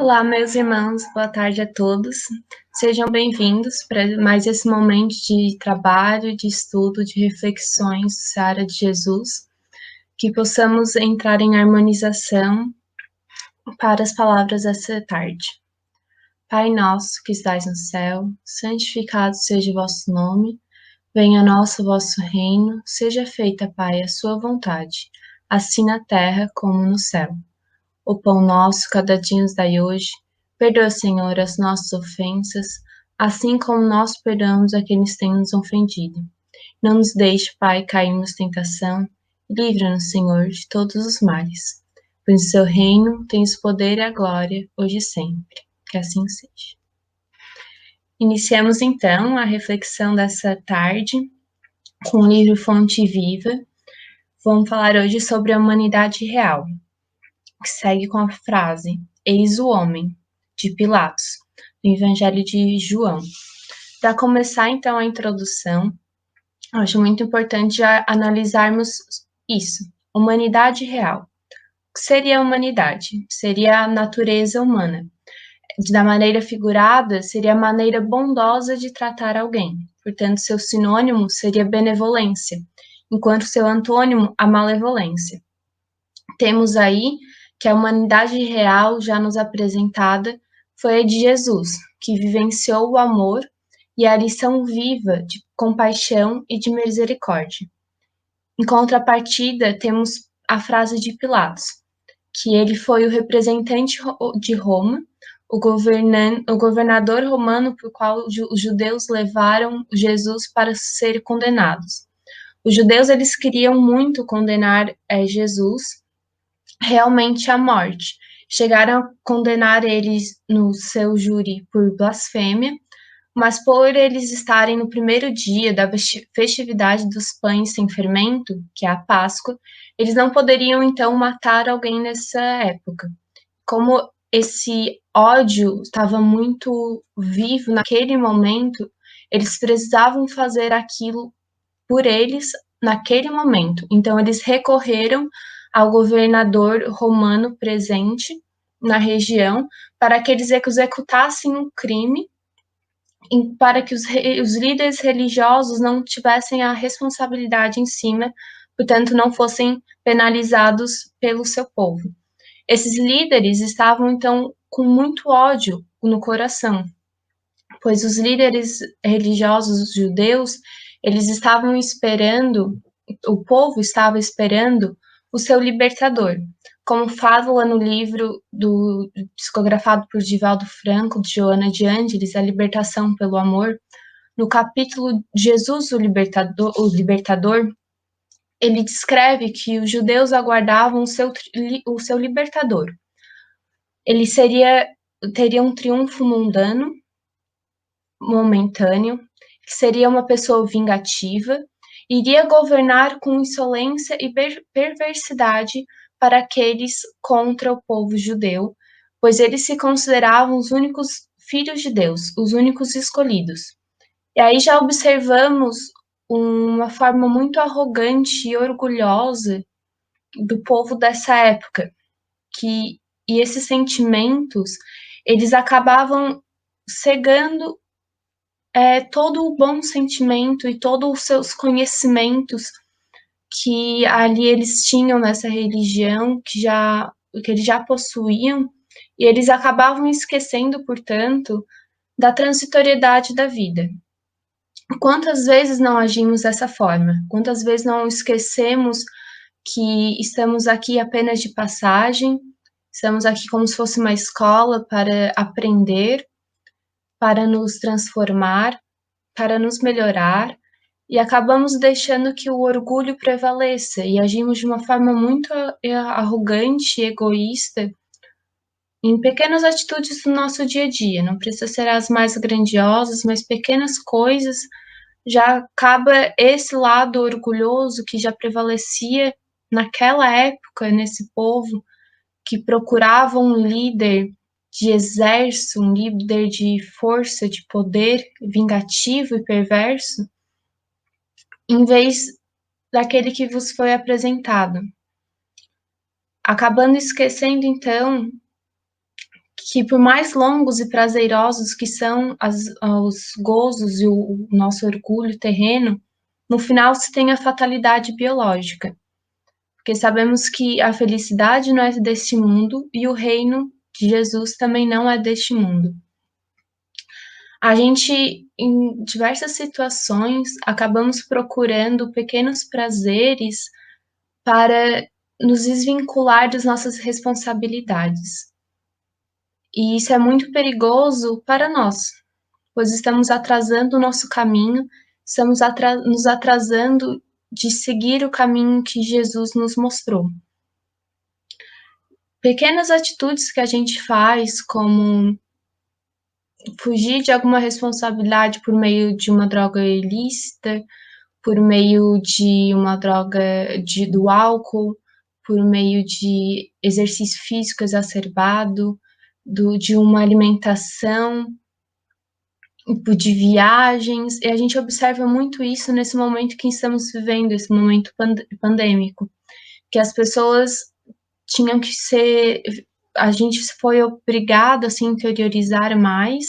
Olá, meus irmãos, boa tarde a todos. Sejam bem-vindos para mais esse momento de trabalho, de estudo, de reflexões da área de Jesus, que possamos entrar em harmonização para as palavras dessa tarde. Pai nosso que estais no céu, santificado seja o vosso nome, venha a nós o vosso reino, seja feita, Pai, a sua vontade, assim na terra como no céu. O pão nosso cada dia nos dai hoje. Perdoa, Senhor, as nossas ofensas, assim como nós perdoamos a quem nos tem nos ofendido. Não nos deixe, Pai, cairmos em tentação. Livra-nos, Senhor, de todos os males. Pois o seu reino tens o poder e a glória, hoje e sempre. Que assim seja. Iniciamos, então, a reflexão dessa tarde com o livro Fonte Viva. Vamos falar hoje sobre a humanidade real, que segue com a frase "Eis o homem", de Pilatos, no Evangelho de João. Para começar, então, a introdução, acho muito importante já analisarmos isso, humanidade real. O que seria a humanidade? Seria a natureza humana. Da maneira figurada, seria a maneira bondosa de tratar alguém. Portanto, seu sinônimo seria benevolência, enquanto seu antônimo, a malevolência. Temos aí que a humanidade real já nos apresentada foi a de Jesus, que vivenciou o amor e a lição viva de compaixão e de misericórdia. Em contrapartida, temos a frase de Pilatos, que ele foi o representante de Roma, o governador romano por qual os judeus levaram Jesus para ser condenados. Os judeus eles queriam muito condenar Jesus realmente à morte. Chegaram a condenar eles no seu júri por blasfêmia, mas por eles estarem no primeiro dia da festividade dos pães sem fermento, que é a Páscoa, eles não poderiam então matar alguém nessa época. Como esse ódio estava muito vivo naquele momento, eles precisavam fazer aquilo por eles naquele momento. Então, eles recorreram ao governador romano presente na região para que eles executassem o crime, para que os líderes religiosos não tivessem a responsabilidade em cima, portanto, não fossem penalizados pelo seu povo. Esses líderes estavam, então, com muito ódio no coração, pois os líderes religiosos judeus, eles estavam esperando, o povo estava esperando o seu libertador. Como fala no livro psicografado por Divaldo Franco, de Joana de Ângeles, A Libertação pelo Amor, no capítulo Jesus, o Libertador, ele descreve que os judeus aguardavam o seu libertador. Ele teria um triunfo mundano, momentâneo, que seria uma pessoa vingativa, iria governar com insolência e perversidade para aqueles contra o povo judeu, pois eles se consideravam os únicos filhos de Deus, os únicos escolhidos. E aí já observamos uma forma muito arrogante e orgulhosa do povo dessa época, e esses sentimentos, eles acabavam cegando todo o bom sentimento e todos os seus conhecimentos que ali eles tinham nessa religião, que eles já possuíam, e eles acabavam esquecendo, portanto, da transitoriedade da vida. Quantas vezes não agimos dessa forma? Quantas vezes não esquecemos que estamos aqui apenas de passagem, estamos aqui como se fosse uma escola para aprender, para nos transformar, para nos melhorar, e acabamos deixando que o orgulho prevaleça e agimos de uma forma muito arrogante e egoísta em pequenas atitudes do nosso dia a dia. Não precisa ser as mais grandiosas, mas pequenas coisas, já acaba esse lado orgulhoso que já prevalecia naquela época nesse povo, que procurava um líder de exército, um líder de força, de poder, vingativo e perverso, em vez daquele que vos foi apresentado. Acabando esquecendo, então, que por mais longos e prazerosos que são os gozos e o nosso orgulho terreno, no final se tem a fatalidade biológica, porque sabemos que a felicidade não é deste mundo e o reino de Jesus também não é deste mundo. A gente, em diversas situações, acabamos procurando pequenos prazeres para nos desvincular das nossas responsabilidades. E isso é muito perigoso para nós, pois estamos atrasando o nosso caminho, estamos nos atrasando de seguir o caminho que Jesus nos mostrou. Pequenas atitudes que a gente faz, como fugir de alguma responsabilidade por meio de uma droga ilícita, por meio de uma droga do álcool, por meio de exercício físico exacerbado, de uma alimentação, de viagens, e a gente observa muito isso nesse momento que estamos vivendo, esse momento pandêmico, que as pessoas tinham que ser, a gente foi obrigado a se interiorizar mais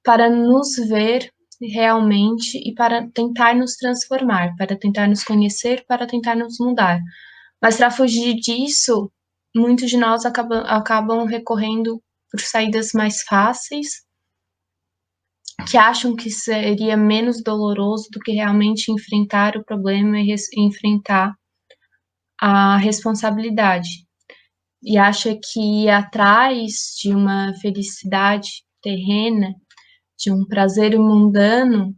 para nos ver realmente e para tentar nos transformar, para tentar nos conhecer, para tentar nos mudar. Mas para fugir disso, muitos de nós acabam recorrendo por saídas mais fáceis, que acham que seria menos doloroso do que realmente enfrentar o problema e enfrentar a responsabilidade. E acha que ir atrás de uma felicidade terrena, de um prazer mundano,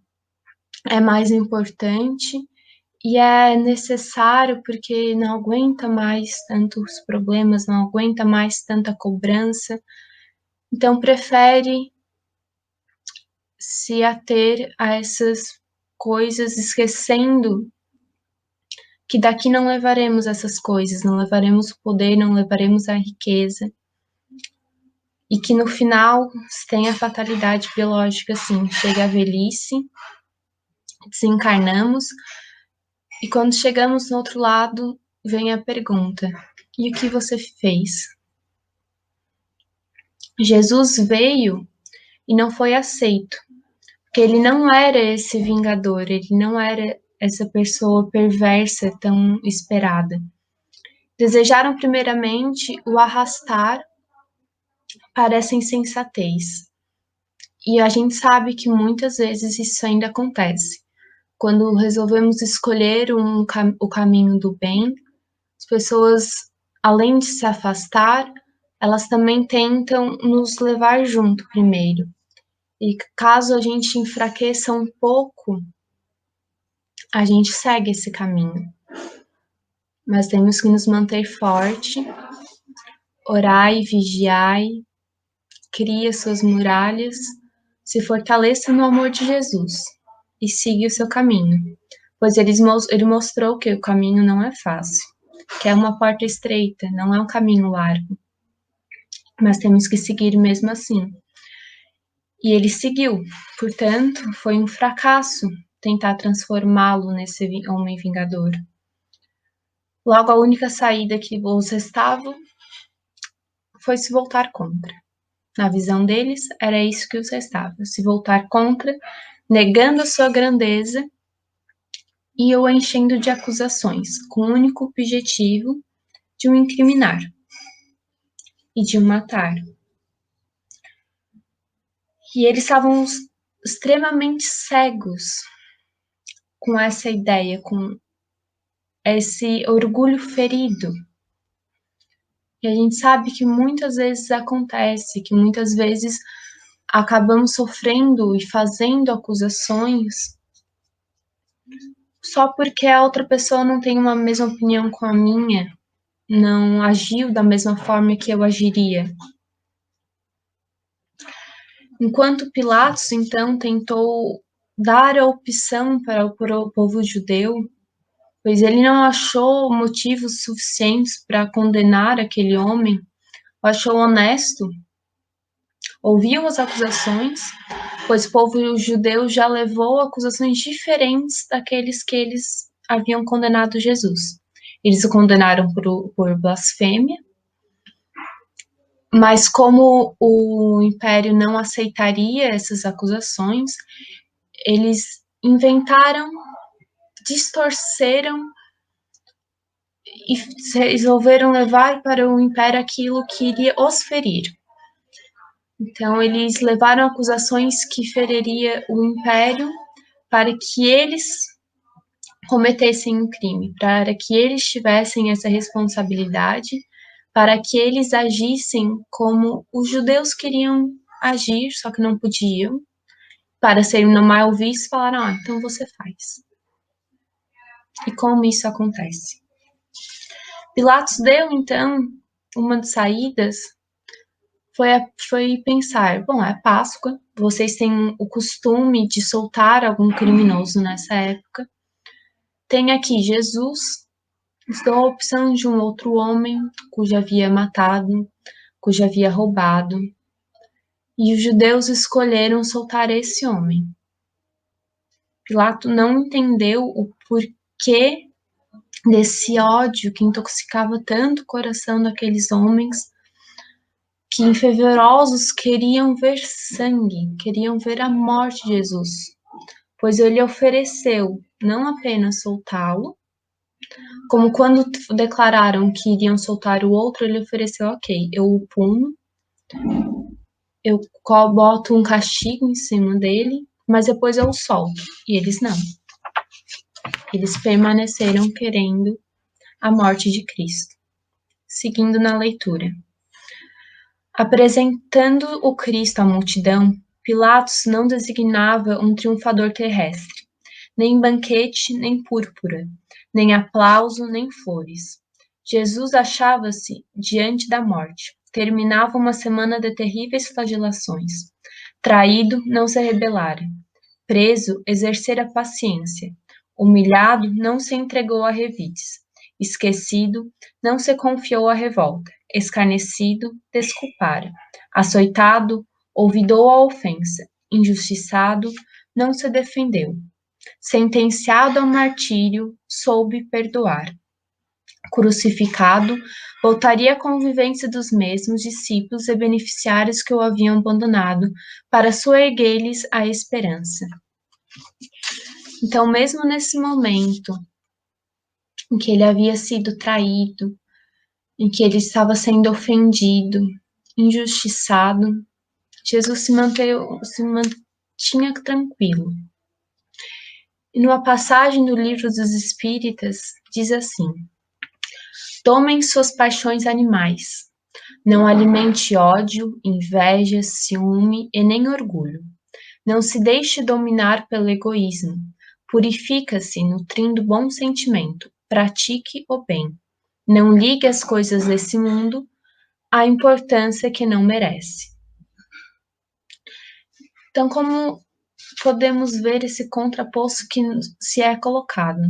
é mais importante e é necessário porque não aguenta mais tantos problemas, não aguenta mais tanta cobrança, então prefere se ater a essas coisas, esquecendo que daqui não levaremos essas coisas, não levaremos o poder, não levaremos a riqueza, e que no final tem a fatalidade biológica, sim, chega a velhice, desencarnamos, e quando chegamos no outro lado, vem a pergunta: e o que você fez? Jesus veio e não foi aceito, porque ele não era esse vingador, ele não era essa pessoa perversa tão esperada. Desejaram primeiramente o arrastar para essa insensatez. E a gente sabe que muitas vezes isso ainda acontece. Quando resolvemos escolher o caminho do bem, as pessoas, além de se afastar, elas também tentam nos levar junto primeiro. E caso a gente enfraqueça um pouco, a gente segue esse caminho. Mas temos que nos manter forte, orai, vigiai, crie suas muralhas, se fortaleça no amor de Jesus e siga o seu caminho, pois ele mostrou que o caminho não é fácil, que é uma porta estreita, não é um caminho largo, mas temos que seguir mesmo assim. E ele seguiu, portanto, foi um fracasso tentar transformá-lo nesse homem vingador. Logo, a única saída que os restava foi se voltar contra. Na visão deles, era isso que os restava, se voltar contra, negando a sua grandeza e o enchendo de acusações, com o único objetivo de o incriminar e de o matar. E eles estavam extremamente cegos com essa ideia, com esse orgulho ferido. E a gente sabe que muitas vezes acontece, que muitas vezes acabamos sofrendo e fazendo acusações só porque a outra pessoa não tem uma mesma opinião com a minha, não agiu da mesma forma que eu agiria. Enquanto Pilatos, então, tentou dar a opção para o povo judeu, pois ele não achou motivos suficientes para condenar aquele homem, achou honesto, ouviu as acusações, pois o povo judeu já levou acusações diferentes daqueles que eles haviam condenado Jesus. Eles o condenaram por blasfêmia, Mas como o império não aceitaria essas acusações, eles inventaram, distorceram e resolveram levar para o império aquilo que iria os ferir. Então, eles levaram acusações que feriria o império para que eles cometessem um crime, para que eles tivessem essa responsabilidade, para que eles agissem como os judeus queriam agir, só que não podiam, para serem mal vistos, falaram, então você faz. E como isso acontece? Pilatos deu, então, uma das saídas foi pensar, bom, é Páscoa, vocês têm o costume de soltar algum criminoso nessa época, tem aqui Jesus, dou a opção de um outro homem cujo havia matado, cujo havia roubado, e os judeus escolheram soltar esse homem. Pilato não entendeu o porquê desse ódio que intoxicava tanto o coração daqueles homens que fervorosos queriam ver sangue, queriam ver a morte de Jesus, pois ele ofereceu não apenas soltá-lo, como quando declararam que iriam soltar o outro, ele ofereceu, ok, eu o puno, eu boto um castigo em cima dele, mas depois eu o solto. E eles não. Eles permaneceram querendo a morte de Cristo. Seguindo na leitura. Apresentando o Cristo à multidão, Pilatos não designava um triunfador terrestre, nem banquete, nem púrpura, nem aplauso, nem flores. Jesus achava-se diante da morte. Terminava uma semana de terríveis flagelações. Traído, não se rebelara. Preso, exercera paciência. Humilhado, não se entregou a revides. Esquecido, não se confiou à revolta. Escarnecido, desculpara. Açoitado, olvidou a ofensa. Injustiçado, não se defendeu. Sentenciado ao martírio, soube perdoar. Crucificado, voltaria à convivência dos mesmos discípulos e beneficiários que o haviam abandonado, para soerguer-lhes a esperança. Então, mesmo nesse momento em que ele havia sido traído, em que ele estava sendo ofendido, injustiçado, Jesus se mantinha tranquilo. E numa passagem do Livro dos Espíritas, diz assim: tomem suas paixões animais, não alimente ódio, inveja, ciúme e nem orgulho. Não se deixe dominar pelo egoísmo. Purifica-se nutrindo bom sentimento. Pratique o bem. Não ligue as coisas desse mundo à importância que não merece. Então, como podemos ver esse contraposto que se é colocado?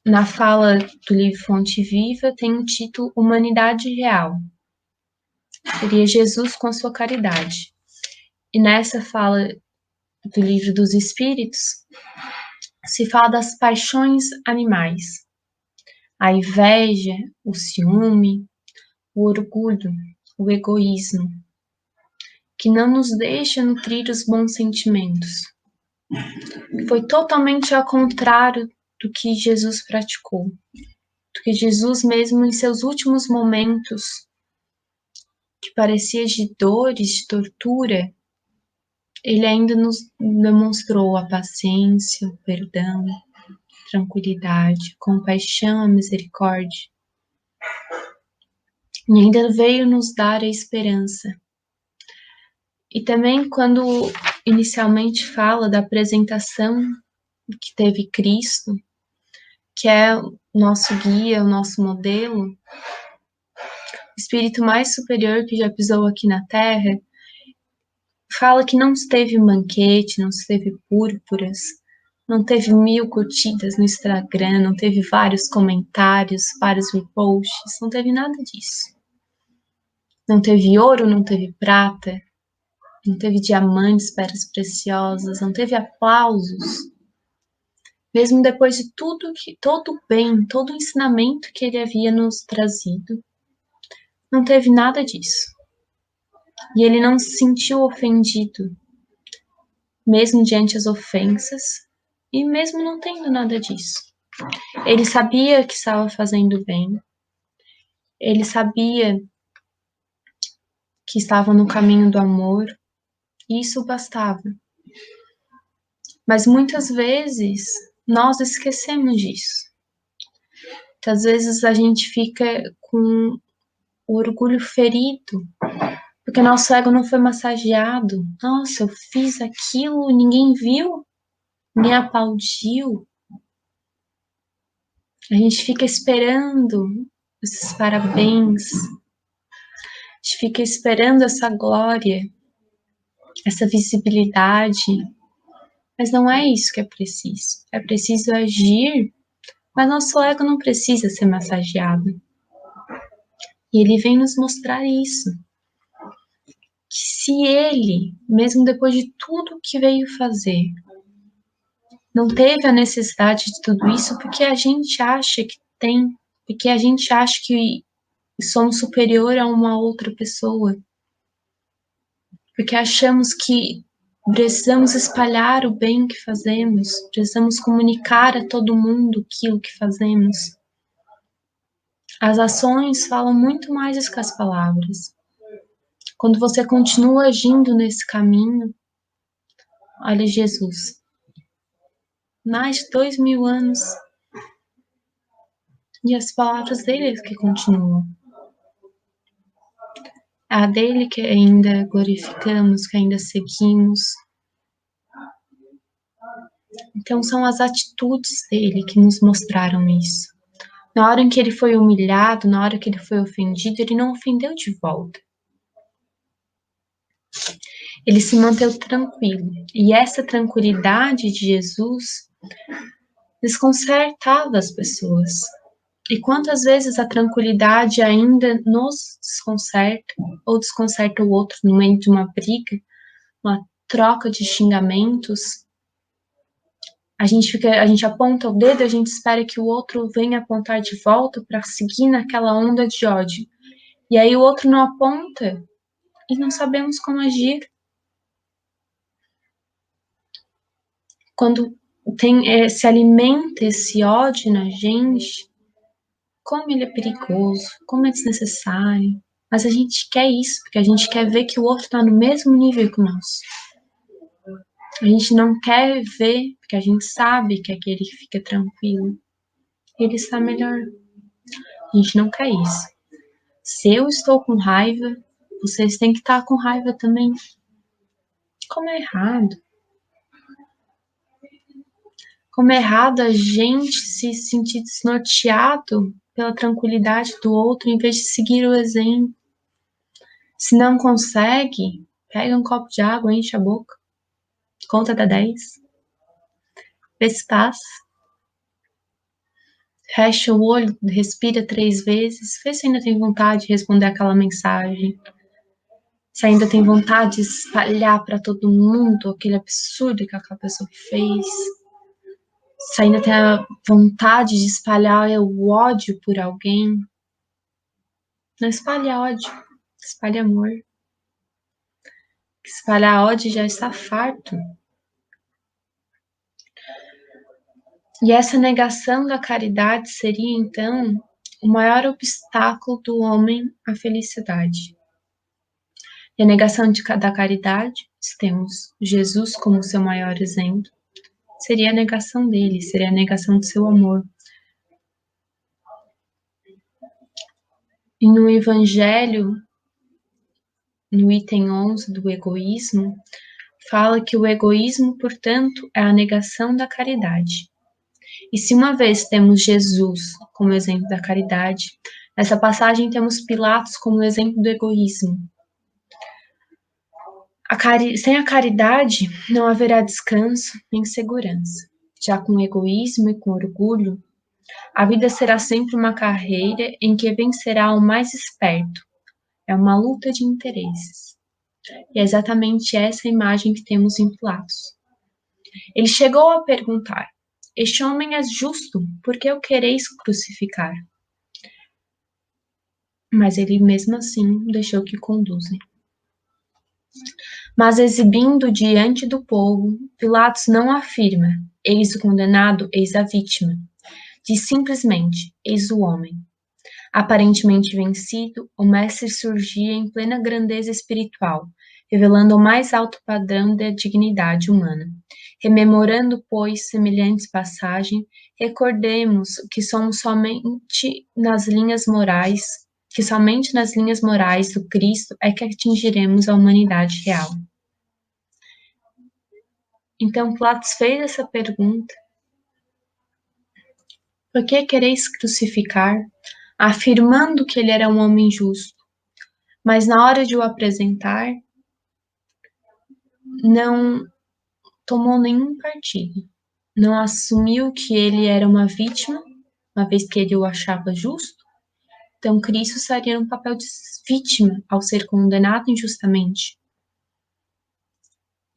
Na fala do livro Fonte Viva tem o título Humanidade Real. Seria Jesus com a sua caridade. E nessa fala do Livro dos Espíritos, se fala das paixões animais. A inveja, o ciúme, o orgulho, o egoísmo, que não nos deixa nutrir os bons sentimentos. Foi totalmente ao contrário do que Jesus praticou, do que Jesus mesmo em seus últimos momentos, que parecia de dores, de tortura, ele ainda nos demonstrou a paciência, o perdão, a tranquilidade, a compaixão, a misericórdia. E ainda veio nos dar a esperança. E também quando inicialmente fala da apresentação que teve Cristo, que é o nosso guia, o nosso modelo, o espírito mais superior que já pisou aqui na Terra, fala que não teve banquete, não teve púrpuras, não teve 1000 curtidas no Instagram, não teve vários comentários, vários reposts, não teve nada disso. Não teve ouro, não teve prata, não teve diamantes, pedras preciosas, não teve aplausos. Mesmo depois de todo o bem, todo o ensinamento que ele havia nos trazido, Não teve nada disso. E ele não se sentiu ofendido, mesmo diante as ofensas, e mesmo não tendo nada disso. Ele sabia que estava fazendo bem, ele sabia que estava no caminho do amor, e isso bastava. Mas muitas vezes nós esquecemos disso. Muitas vezes a gente fica com o orgulho ferido, porque nosso ego não foi massageado. Nossa, eu fiz aquilo, ninguém viu, ninguém aplaudiu. A gente fica esperando esses parabéns, a gente fica esperando essa glória, essa visibilidade, mas não é isso que é preciso. É preciso agir, mas nosso ego não precisa ser massageado. E ele vem nos mostrar isso. Que se ele, mesmo depois de tudo que veio fazer, não teve a necessidade de tudo isso porque a gente acha que tem, porque a gente acha que somos superior a uma outra pessoa, porque achamos que precisamos espalhar o bem que fazemos, precisamos comunicar a todo mundo aquilo que fazemos. As ações falam muito mais do que as palavras. Quando você continua agindo nesse caminho, olha Jesus, mais de 2000 anos, e as palavras dele que continuam. A dele que ainda glorificamos, que ainda seguimos. Então são as atitudes dele que nos mostraram isso. Na hora em que ele foi humilhado, na hora que ele foi ofendido, ele não ofendeu de volta. Ele se manteve tranquilo. E essa tranquilidade de Jesus desconcertava as pessoas. E quantas vezes a tranquilidade ainda nos desconcerta, ou desconcerta o outro no meio de uma briga, uma troca de xingamentos. A gente aponta o dedo, a gente espera que o outro venha apontar de volta para seguir naquela onda de ódio. E aí o outro não aponta e não sabemos como agir. Quando se alimenta esse ódio na gente, como ele é perigoso, como é desnecessário. Mas a gente quer isso, porque a gente quer ver que o outro está no mesmo nível que nós. A gente não quer ver, porque a gente sabe que aquele que fica tranquilo, ele está melhor. A gente não quer isso. Se eu estou com raiva, vocês têm que estar com raiva também. Como é errado. Como é errado a gente se sentir desnorteado pela tranquilidade do outro em vez de seguir o exemplo. Se não consegue, pega um copo de água, enche a boca, conta até 10, vê se passa, fecha o olho, respira 3 vezes, vê se ainda tem vontade de responder aquela mensagem, se ainda tem vontade de espalhar para todo mundo aquele absurdo que aquela pessoa fez, se ainda tem a vontade de espalhar o ódio por alguém. Não espalhe ódio, espalhe amor. Espalhar ódio já está farto. E essa negação da caridade seria, então, o maior obstáculo do homem à felicidade. E a negação da caridade, se temos Jesus como seu maior exemplo, seria a negação dele, seria a negação do seu amor. E no Evangelho, no item 11 do egoísmo, fala que o egoísmo, portanto, é a negação da caridade. E se uma vez temos Jesus como exemplo da caridade, nessa passagem temos Pilatos como exemplo do egoísmo. Sem a caridade não haverá descanso nem segurança. Já com egoísmo e com orgulho, a vida será sempre uma carreira em que vencerá o mais esperto. É uma luta de interesses. E é exatamente essa imagem que temos em Pilatos. Ele chegou a perguntar: este homem é justo, por que o quereis crucificar? mas ele mesmo assim deixou que conduzem. Mas exibindo diante do povo, Pilatos não afirma: eis o condenado, eis a vítima. Diz simplesmente: eis o homem. Aparentemente vencido, o mestre surgia em plena grandeza espiritual, revelando o mais alto padrão da dignidade humana. Rememorando, pois, semelhantes passagens, recordemos que somente nas linhas morais do Cristo é que atingiremos a humanidade real. Então Pilatos fez essa pergunta: por que quereis crucificar? Afirmando que ele era um homem justo. Mas na hora de o apresentar, não tomou nenhum partido. Não assumiu que ele era uma vítima, uma vez que ele o achava justo. Então Cristo estaria no papel de vítima ao ser condenado injustamente.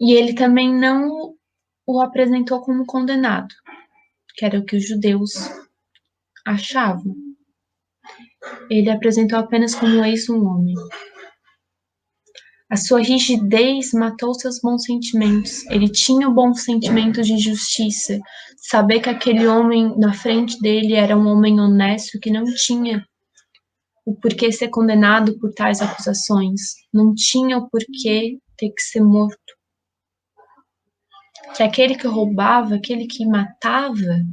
E ele também não o apresentou como condenado, que era o que os judeus achavam. Ele apresentou apenas como eis um homem. A sua rigidez matou seus bons sentimentos. Ele tinha o bom sentimento de justiça, saber que aquele homem na frente dele era um homem honesto que não tinha o porquê ser condenado por tais acusações, não tinha o porquê ter que ser morto. Que aquele que roubava, aquele que matava,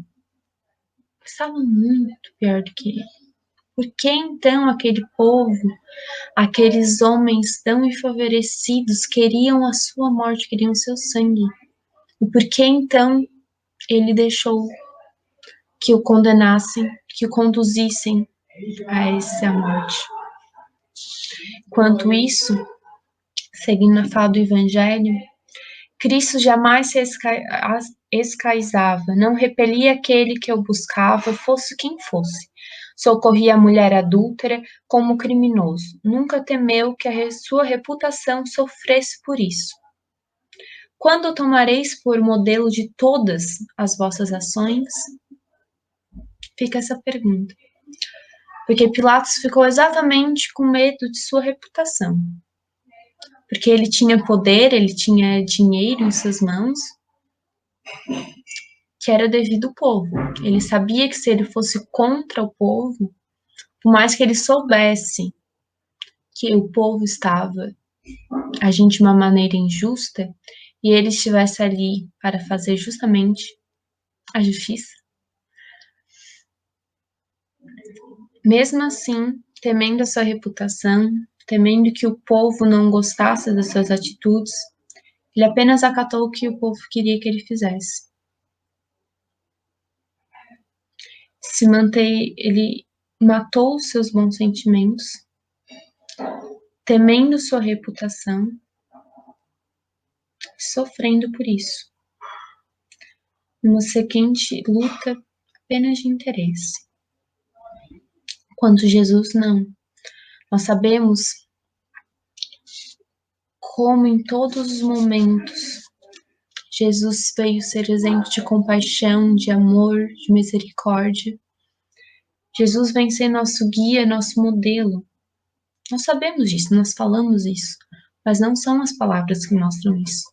estava muito pior do que ele. Por que então aquele povo, aqueles homens tão enfavorecidos queriam a sua morte, queriam o seu sangue? E por que então ele deixou que o condenassem, que o conduzissem a essa morte? Quanto isso, seguindo a fala do Evangelho, Cristo jamais se escaizava, não repelia aquele que o buscava, fosse quem fosse. Socorria a mulher adúltera como criminoso. Nunca temeu que a sua reputação sofresse por isso. Quando tomareis por modelo de todas as vossas ações? Fica essa pergunta. Porque Pilatos ficou exatamente com medo de sua reputação. Porque ele tinha poder, ele tinha dinheiro em suas mãos, que era devido ao povo. Ele sabia que se ele fosse contra o povo, por mais que ele soubesse que o povo estava agindo de uma maneira injusta, e ele estivesse ali para fazer justamente a justiça, mesmo assim, temendo a sua reputação, temendo que o povo não gostasse das suas atitudes, ele apenas acatou o que o povo queria que ele fizesse. Ele matou os seus bons sentimentos, temendo sua reputação, sofrendo por isso. Uma sequente luta apenas de interesse. Quanto Jesus, não. Nós sabemos como em todos os momentos Jesus veio ser exemplo de compaixão, de amor, de misericórdia. Jesus vem ser nosso guia, nosso modelo. Nós sabemos disso, nós falamos isso, mas não são as palavras que mostram isso.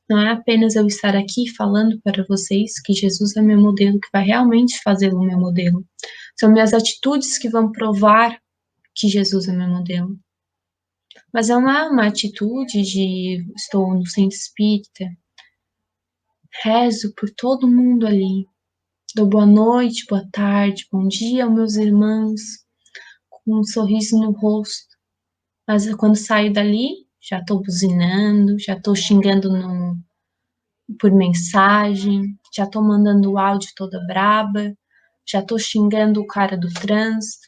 Não é apenas eu estar aqui falando para vocês que Jesus é meu modelo, que vai realmente fazê-lo meu modelo. São minhas atitudes que vão provar que Jesus é meu modelo. Mas não é uma atitude de estou no centro espírita, rezo por todo mundo ali, dou boa noite, boa tarde, bom dia aos meus irmãos, com um sorriso no rosto. Mas quando saio dali, já estou buzinando, já estou xingando por mensagem, já estou mandando áudio toda braba, já estou xingando o cara do trânsito.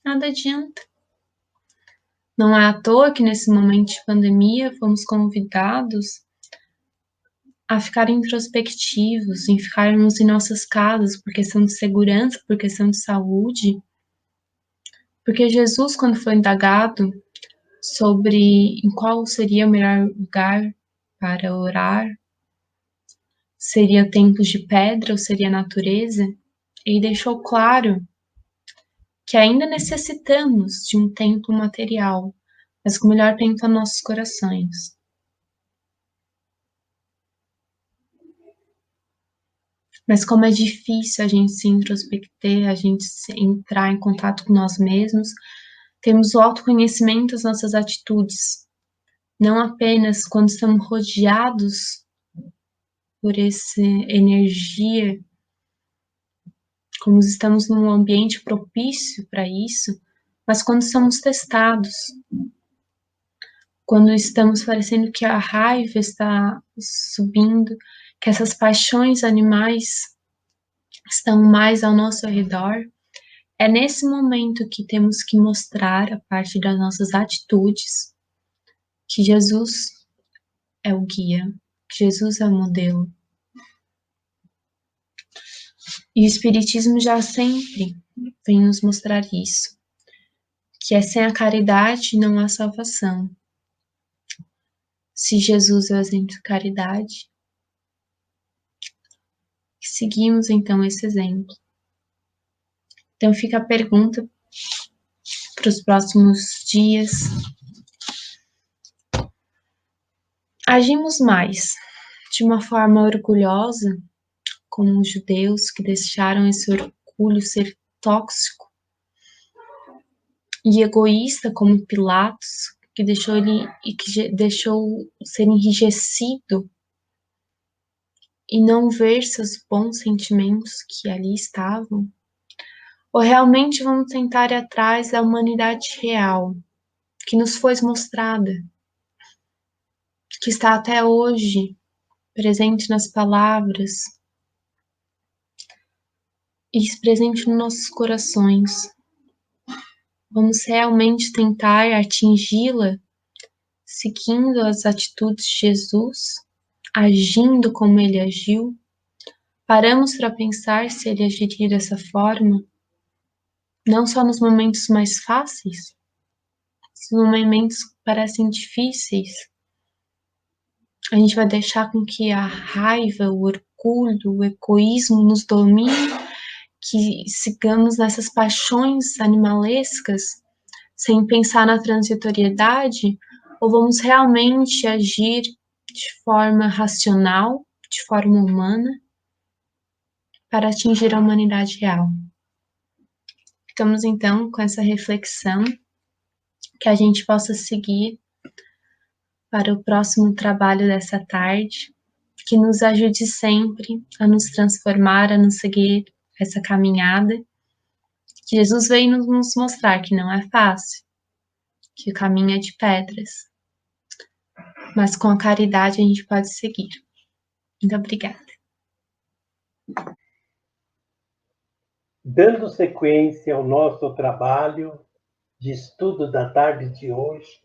Nada adianta. Não é à toa que nesse momento de pandemia fomos convidados a ficar introspectivos, em ficarmos em nossas casas por questão de segurança, por questão de saúde. Porque Jesus, quando foi indagado sobre em qual seria o melhor lugar para orar, seria templos de pedra ou seria a natureza, ele deixou claro que ainda necessitamos de um templo material, mas que o melhor templo é nossos corações. Mas como é difícil a gente se introspectar, a gente entrar em contato com nós mesmos, temos o autoconhecimento das nossas atitudes, não apenas quando estamos rodeados por essa energia, como estamos num ambiente propício para isso, mas quando somos testados, quando estamos parecendo que a raiva está subindo, que essas paixões animais estão mais ao nosso redor, é nesse momento que temos que mostrar, a partir das nossas atitudes, que Jesus é o guia, que Jesus é o modelo. E o Espiritismo já sempre vem nos mostrar isso, que é sem a caridade não há salvação. Se Jesus é o exemplo de caridade, seguimos então esse exemplo. Então fica a pergunta para os próximos dias. Agimos mais de uma forma orgulhosa, como os judeus que deixaram esse orgulho ser tóxico, e egoísta como Pilatos, que deixou ser enrijecido e não ver seus bons sentimentos que ali estavam? Ou realmente vamos tentar ir atrás da humanidade real, que nos foi mostrada, que está até hoje presente nas palavras e presente nos nossos corações? Vamos realmente tentar atingi-la seguindo as atitudes de Jesus, agindo como ele agiu? Paramos para pensar se ele agiria dessa forma, não só nos momentos mais fáceis, nos momentos que parecem difíceis. A gente vai deixar com que a raiva, o orgulho, o egoísmo nos domine, que sigamos nessas paixões animalescas, sem pensar na transitoriedade, ou vamos realmente agir de forma racional, de forma humana, para atingir a humanidade real? Ficamos então com essa reflexão, que a gente possa seguir para o próximo trabalho dessa tarde, que nos ajude sempre a nos transformar, a nos seguir essa caminhada, que Jesus veio nos mostrar que não é fácil, que o caminho é de pedras, mas com a caridade a gente pode seguir. Muito obrigada. Dando sequência ao nosso trabalho de estudo da tarde de hoje,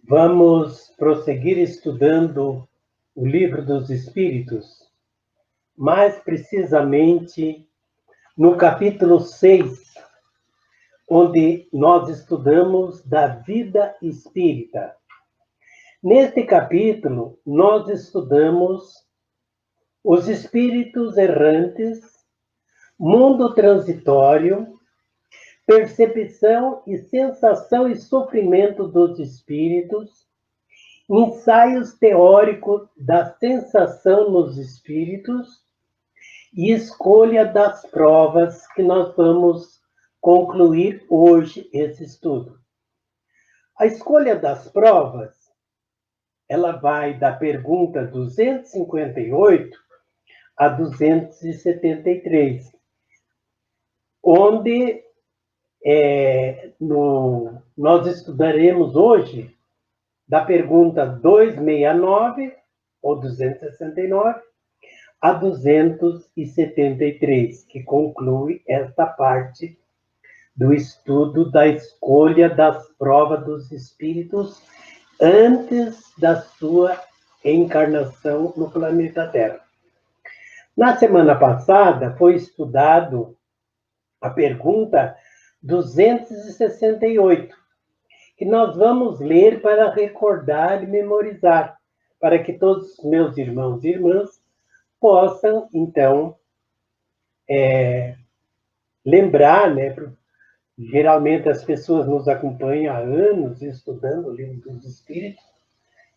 vamos prosseguir estudando o Livro dos Espíritos, mais precisamente no capítulo 6, onde nós estudamos da vida espírita. Neste capítulo, nós estudamos os espíritos errantes, mundo transitório, percepção e sensação e sofrimento dos espíritos, ensaios teóricos da sensação nos espíritos e escolha das provas, que nós vamos concluir hoje esse estudo. A escolha das provas, ela vai da pergunta 258 a 273, onde nós estudaremos hoje da pergunta 269, ou 269, a 273, que conclui esta parte do estudo da escolha das provas dos espíritos antes da sua encarnação no planeta Terra. Na semana passada foi estudado a pergunta 268, que nós vamos ler para recordar e memorizar, para que todos os meus irmãos e irmãs possam, então, lembrar, né, Geralmente as pessoas nos acompanham há anos estudando o Livro dos Espíritos,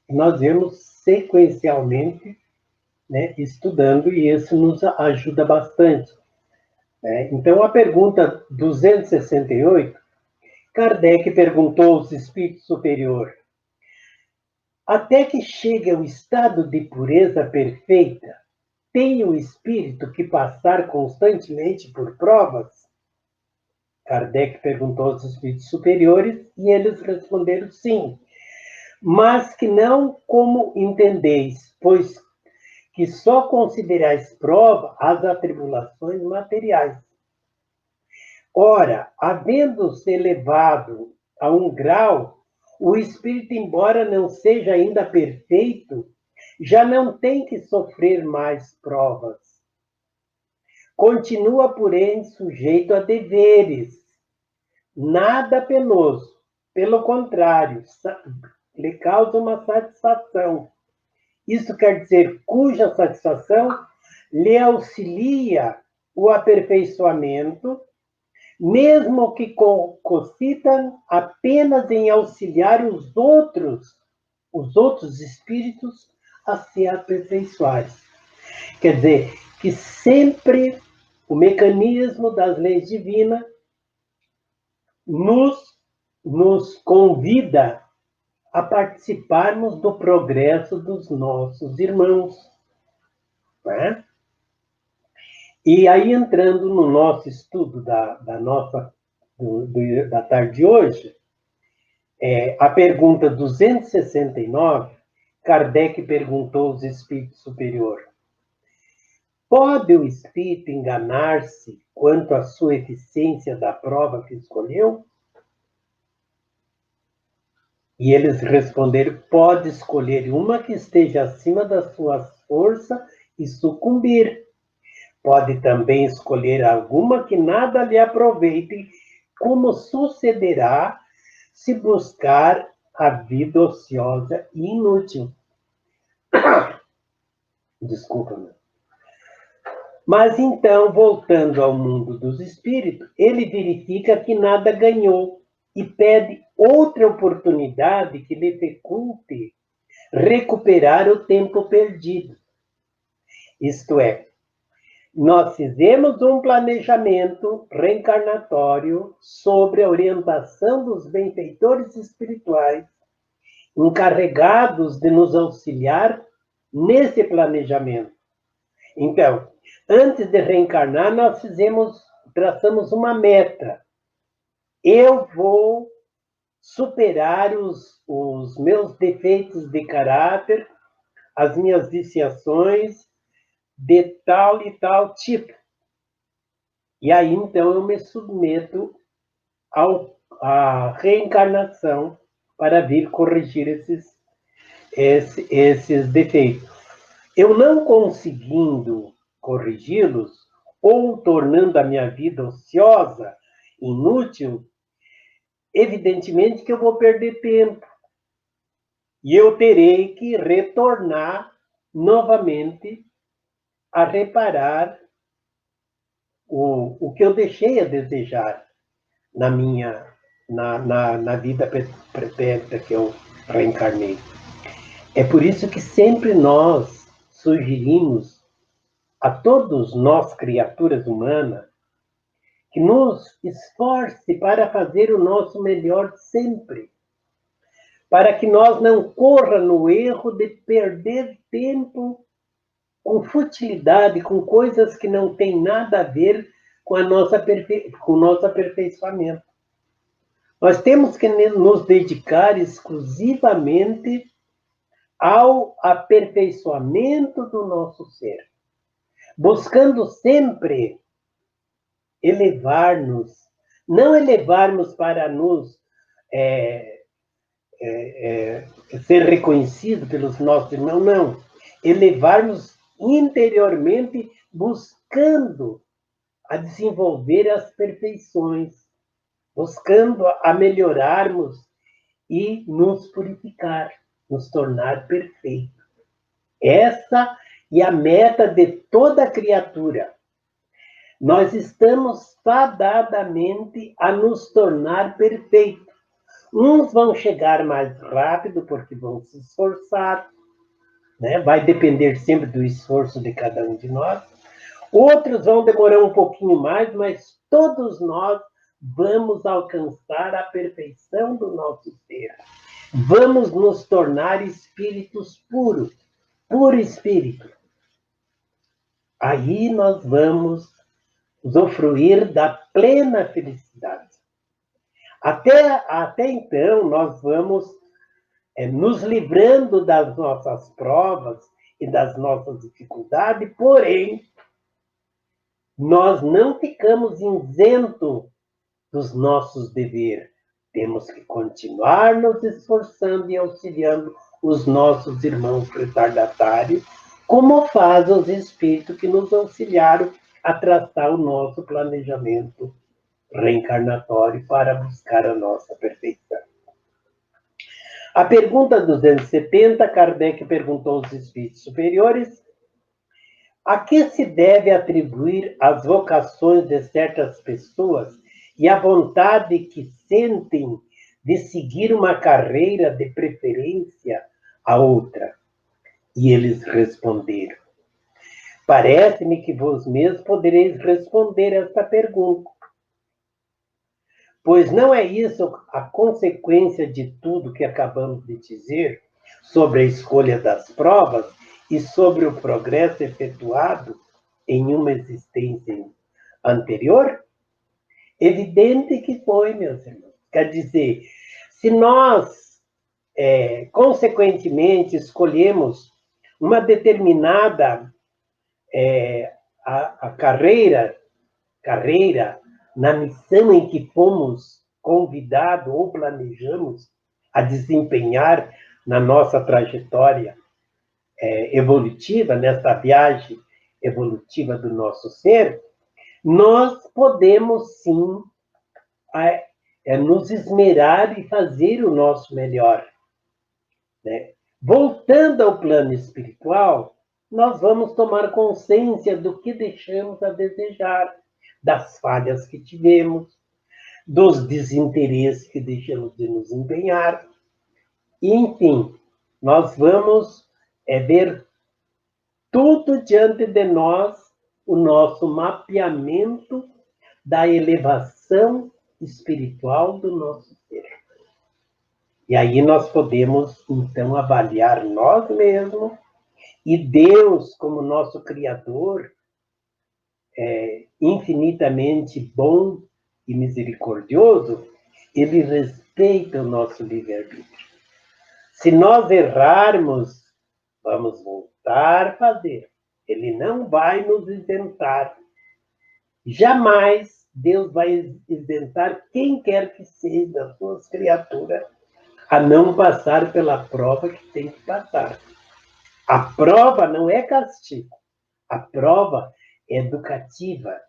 e nós vemos sequencialmente, né, estudando, e isso nos ajuda bastante. Né? Então, a pergunta 268, Kardec perguntou aos espíritos superiores: até que chegue ao estado de pureza perfeita, tem o espírito que passar constantemente por provas? Kardec perguntou aos espíritos superiores e eles responderam sim, mas que não como entendeis, pois que só considerais prova as atribulações materiais. Ora, havendo-se elevado a um grau, o espírito, embora não seja ainda perfeito, já não tem que sofrer mais provas. Continua, porém, sujeito a deveres, nada penoso. Pelo contrário, lhe causa uma satisfação. Isso quer dizer, cuja satisfação lhe auxilia o aperfeiçoamento, mesmo que consistam apenas em auxiliar os outros espíritos a se aperfeiçoarem. Quer dizer, que sempre o mecanismo das leis divinas nos convida a participarmos do progresso dos nossos irmãos. Né? E aí, entrando no nosso estudo da tarde de hoje, a pergunta 269, Kardec perguntou aos espíritos superiores: pode o espírito enganar-se quanto à sua eficiência da prova que escolheu? E eles responderam: pode escolher uma que esteja acima das suas forças e sucumbir. Pode também escolher alguma que nada lhe aproveite, como sucederá se buscar a vida ociosa e inútil. Desculpa-me. Mas então, voltando ao mundo dos espíritos, ele verifica que nada ganhou e pede outra oportunidade que lhe faculte recuperar o tempo perdido. Isto é, nós fizemos um planejamento reencarnatório sobre a orientação dos benfeitores espirituais encarregados de nos auxiliar nesse planejamento. Então, antes de reencarnar, nós traçamos uma meta. Eu vou superar os meus defeitos de caráter, as minhas viciações, de tal e tal tipo. E aí, então, eu me submeto à reencarnação para vir corrigir esses defeitos. Eu não conseguindo corrigi-los, ou tornando a minha vida ociosa, inútil, evidentemente que eu vou perder tempo. E eu terei que retornar novamente a reparar o que eu deixei a desejar na vida pretérita que eu reencarnei. É por isso que sempre nós sugerimos a todos nós, criaturas humanas, que nos esforce para fazer o nosso melhor sempre, para que nós não corra no erro de perder tempo com futilidade, com coisas que não têm nada a ver com com o nosso aperfeiçoamento. Nós temos que nos dedicar exclusivamente ao aperfeiçoamento do nosso ser, buscando sempre elevar-nos, não elevar-nos para nos ser reconhecido pelos nossos irmãos, não. Elevar-nos interiormente, buscando a desenvolver as perfeições, buscando a melhorarmos e nos purificar, nos tornar perfeitos. Essa é a meta de toda criatura. Nós estamos fadadamente a nos tornar perfeitos. Uns vão chegar mais rápido porque vão se esforçar, né? Vai depender sempre do esforço de cada um de nós. Outros vão demorar um pouquinho mais, mas todos nós vamos alcançar a perfeição do nosso ser. Vamos nos tornar espíritos puros, puro espírito. Aí nós vamos usufruir da plena felicidade. Até então, nós vamos nos livrando das nossas provas e das nossas dificuldades, porém, nós não ficamos isentos dos nossos deveres. Temos que continuar nos esforçando e auxiliando os nossos irmãos retardatários, como faz os espíritos que nos auxiliaram a traçar o nosso planejamento reencarnatório para buscar a nossa perfeição. A pergunta 270, Kardec perguntou aos espíritos superiores: a que se deve atribuir as vocações de certas pessoas e a vontade que sentem de seguir uma carreira de preferência a outra? E eles responderam: parece-me que vós mesmos podereis responder esta pergunta. Pois não é isso a consequência de tudo que acabamos de dizer sobre a escolha das provas e sobre o progresso efetuado em uma existência anterior? Evidente que foi, meus irmãos. Quer dizer, se nós, consequentemente, escolhemos uma determinada a carreira na missão em que fomos convidados ou planejamos a desempenhar na nossa trajetória evolutiva, nessa viagem evolutiva do nosso ser, nós podemos sim nos esmerar e fazer o nosso melhor, né? Voltando ao plano espiritual, nós vamos tomar consciência do que deixamos a desejar, das falhas que tivemos, dos desinteresses que deixamos de nos empenhar. E, enfim, nós vamos ver tudo diante de nós, o nosso mapeamento da elevação espiritual do nosso ser. E aí nós podemos, então, avaliar nós mesmos e Deus, como nosso Criador, infinitamente bom e misericordioso, ele respeita o nosso livre-arbítrio. Se nós errarmos, vamos voltar a fazer. Ele não vai nos isentar. Jamais Deus vai isentar quem quer que seja das suas criaturas a não passar pela prova que tem que passar. A prova não é castigo. A prova é educativa,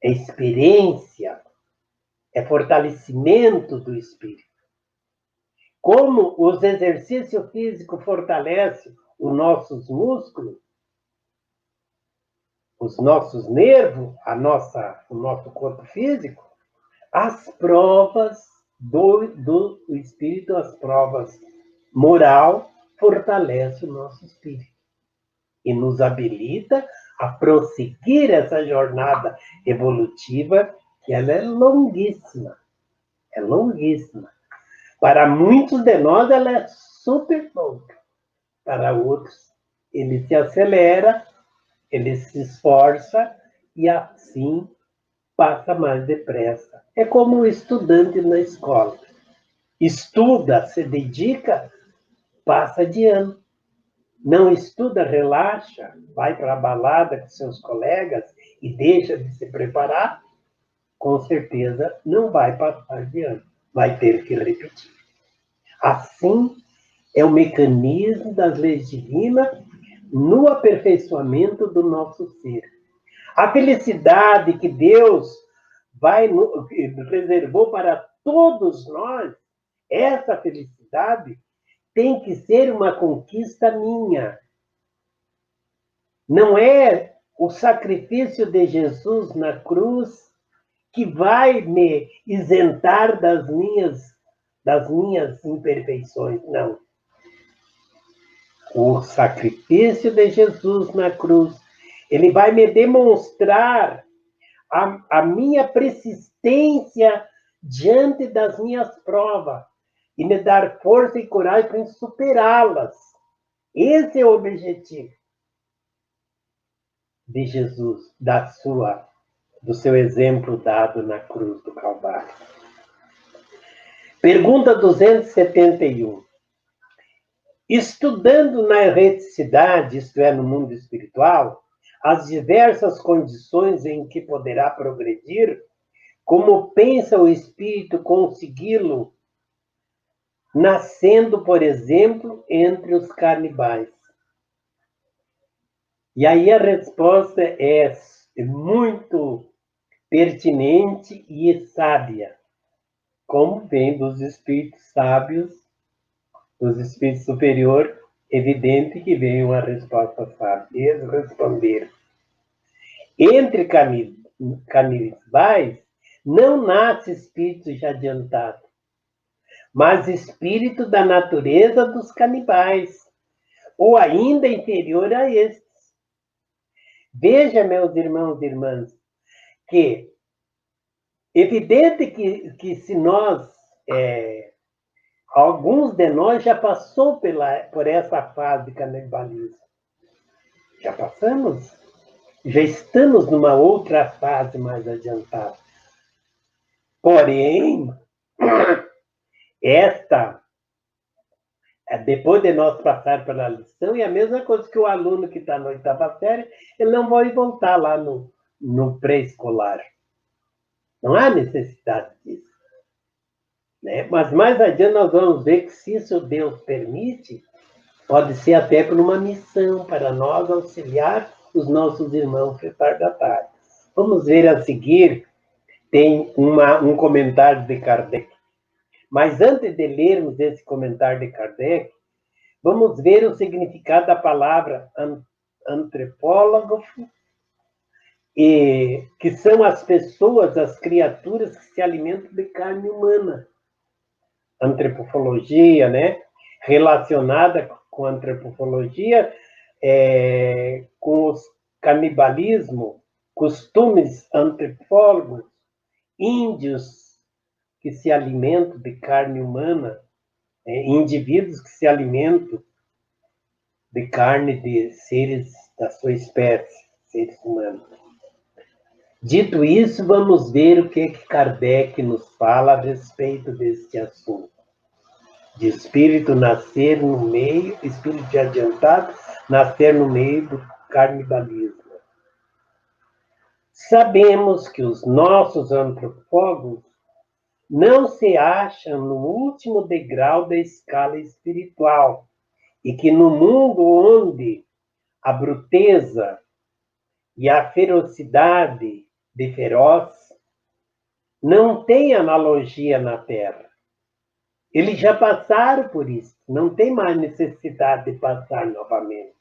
é experiência, é fortalecimento do espírito. Como os exercícios físicos fortalecem os nossos músculos, os nossos nervos, o nosso corpo físico, as provas do espírito, as provas moral, fortalecem o nosso espírito e nos habilita a prosseguir essa jornada evolutiva, que ela é longuíssima. É longuíssima. Para muitos de nós, ela é super longa. Para outros, ele se acelera, ele se esforça e assim passa mais depressa. É como o estudante na escola. Estuda, se dedica, passa de ano. Não estuda, relaxa, vai para a balada com seus colegas e deixa de se preparar, com certeza não vai passar de ano. Vai ter que repetir. Assim é o mecanismo das leis divinas no aperfeiçoamento do nosso ser. A felicidade que Deus reservou para todos nós, essa felicidade tem que ser uma conquista minha. Não é o sacrifício de Jesus na cruz que vai me isentar das minhas imperfeições. Não. O sacrifício de Jesus na cruz, ele vai me demonstrar a minha persistência diante das minhas provas e me dar força e coragem para superá-las. Esse é o objetivo de Jesus, do seu exemplo dado na cruz do Calvário. Pergunta 271. Estudando na erreticidade, isto é, no mundo espiritual, as diversas condições em que poderá progredir, como pensa o espírito consegui-lo, nascendo, por exemplo, entre os canibais? E aí a resposta é muito pertinente e sábia, como vem dos espíritos sábios, dos espíritos superiores, evidente que vem uma resposta sábia. Eles responderam: entre canibais não nasce espírito já adiantado, mas espírito da natureza dos canibais, ou ainda inferior a estes. Veja, meus irmãos e irmãs, que evidente que se nós, alguns de nós já passou por essa fase de canibalismo. Já passamos? Já estamos numa outra fase mais adiantada. Porém, depois de nós passar pela lição, é a mesma coisa que o aluno que está na oitava série, ele não vai voltar lá no pré-escolar. Não há necessidade disso. Né? Mas mais adiante nós vamos ver que, se isso Deus permite, pode ser até por uma missão para nós auxiliar os nossos irmãos retardatários. Vamos ver a seguir, tem um comentário de Kardec. Mas antes de lermos esse comentário de Kardec, vamos ver o significado da palavra antropólogo, que são as pessoas, as criaturas que se alimentam de carne humana. Antropologia, né? Relacionada com a antropologia, com os canibalismo, costumes antropólogos, índios que se alimentam de carne humana, indivíduos que se alimentam de carne de seres da sua espécie, seres humanos. Dito isso, vamos ver o que Kardec nos fala a respeito deste assunto. De espírito nascer no meio, espírito de adiantado, nascer no meio do canibalismo. Sabemos que os nossos antropólogos não se acham no último degrau da escala espiritual e que no mundo onde a bruteza e a ferocidade de feroz não tem analogia na Terra. Eles já passaram por isso, não tem mais necessidade de passar novamente.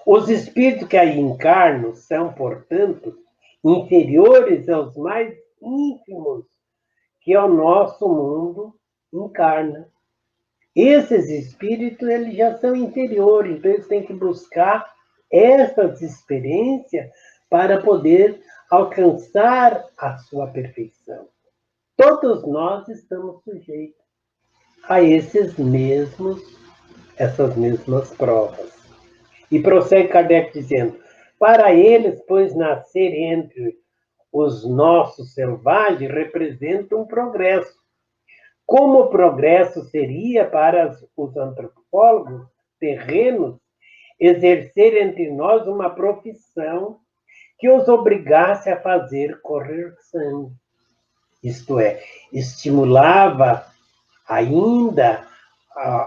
Os espíritos que aí encarnam são, portanto, inferiores aos mais ínfimos que o nosso mundo encarna. Esses espíritos, eles já são inferiores, então eles têm que buscar essas experiências para poder alcançar a sua perfeição. Todos nós estamos sujeitos a essas mesmas provas. E prossegue Kardec dizendo: para eles, pois, nascer entre os nossos selvagens representa um progresso. Como o progresso seria para os antropólogos terrenos exercer entre nós uma profissão que os obrigasse a fazer correr sangue. Isto é, estimulava ainda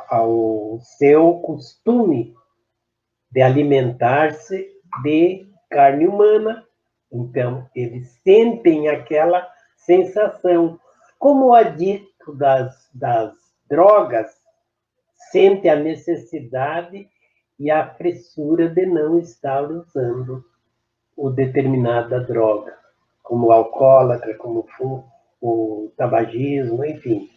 ao seu costume de alimentar-se de carne humana. Então, eles sentem aquela sensação. Como o adicto das drogas sente a necessidade e a fressura de não estar usando o determinada droga, como o alcoólatra, como o tabagismo, enfim.